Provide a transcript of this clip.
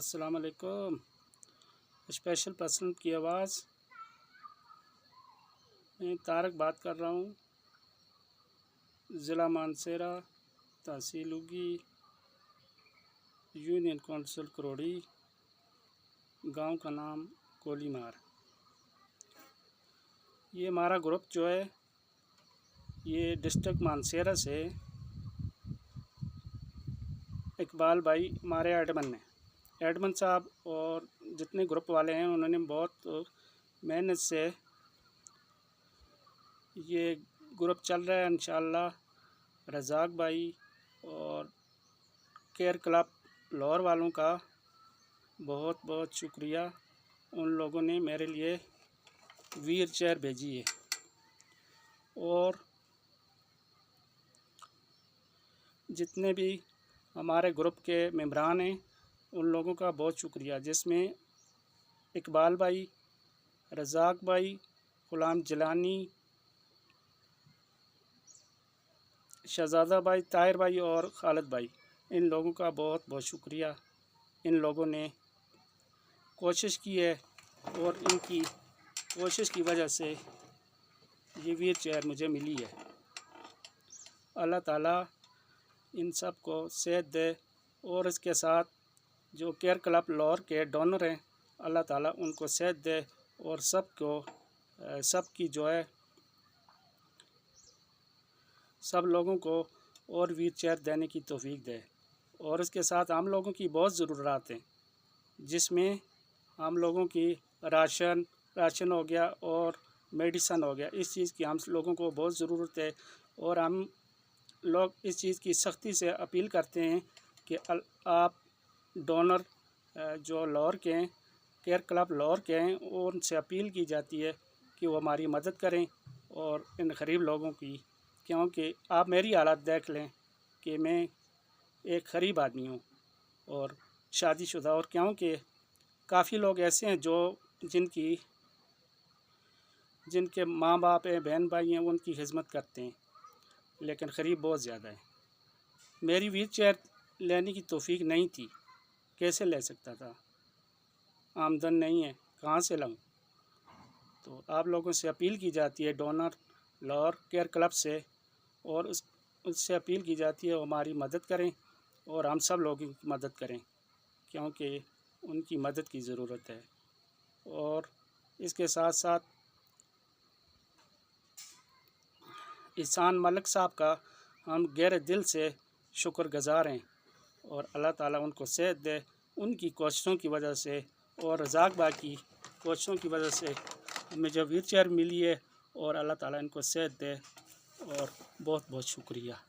अस्सलाम वालेकुम। Special person की आवाज़, मैं तारक बात कर रहा हूँ। ज़िला मानसेरा, तहसील उगी, यूनियन कौंसिल करोड़ी, गांव का नाम कोलीमार। ये हमारा ग्रुप जो है ये डिस्ट्रिक्ट मानसेरा से इकबाल भाई हमारे एडमन साहब और जितने ग्रुप वाले हैं उन्होंने बहुत मेहनत से ये ग्रुप चल रहा है। इंशाअल्लाह रज़ाक भाई और केयर क्लब लाहौर वालों का बहुत बहुत शुक्रिया। उन लोगों ने मेरे लिए व्हील चेयर भेजी है और जितने भी हमारे ग्रुप के मेंबरान हैं उन लोगों का बहुत शुक्रिया, जिसमें इकबाल भाई, रज़ाक भाई, ग़ुलाम जिलानी, शहज़ादा भाई, ताहिर भाई और खालिद भाई, इन लोगों का बहुत बहुत शुक्रिया। इन लोगों ने कोशिश की है और इनकी कोशिश की वजह से ये व्हील चेयर मुझे मिली है। अल्लाह ताला इन सब को सेहत दे और इसके साथ जो केयर क्लब लाहौर के डोनर हैं अल्लाह ताला उनको सेहत दे और सबकी जो है सब लोगों को और व्हील चेयर देने की तौफीक दे। और इसके साथ हम लोगों की बहुत ज़रूरत हैं, जिसमें हम लोगों की राशन हो गया और मेडिसन हो गया। इस चीज़ की हम लोगों को बहुत ज़रूरत है और हम लोग इस चीज़ की सख्ती से अपील करते हैं कि आप डोनर जो लाहौर के हैं, केयर क्लब लाहौर के हैं, उनसे अपील की जाती है कि वो हमारी मदद करें और इन गरीब लोगों की, क्योंकि आप मेरी हालत देख लें कि मैं एक गरीब आदमी हूँ और शादीशुदा, और क्योंकि काफ़ी लोग ऐसे हैं जो जिनके माँ बाप हैं, बहन भाई हैं, उनकी खिदमत करते हैं, लेकिन गरीब बहुत ज़्यादा है। मेरी व्हील चेयर लेने की तौफीक नहीं थी, कैसे ले सकता था, आमदन नहीं है, कहाँ से लाऊं। तो आप लोगों से अपील की जाती है डोनर लाहौर केयर क्लब से, और उससे अपील की जाती है वो हमारी मदद करें और हम सब लोगों की मदद करें, क्योंकि उनकी मदद की ज़रूरत है। और इसके साथ साथ इहसान मलिक साहब का हम गहरे दिल से शुक्रगुज़ार हैं और अल्लाह ताला उनको सेहत दे। उनकी कोशिशों की वजह से और रज़ाक भाई की कोशिशों की वजह से हमें जो व्हील चेयर मिली है, और अल्लाह ताला इनको सेहत दे और बहुत बहुत शुक्रिया।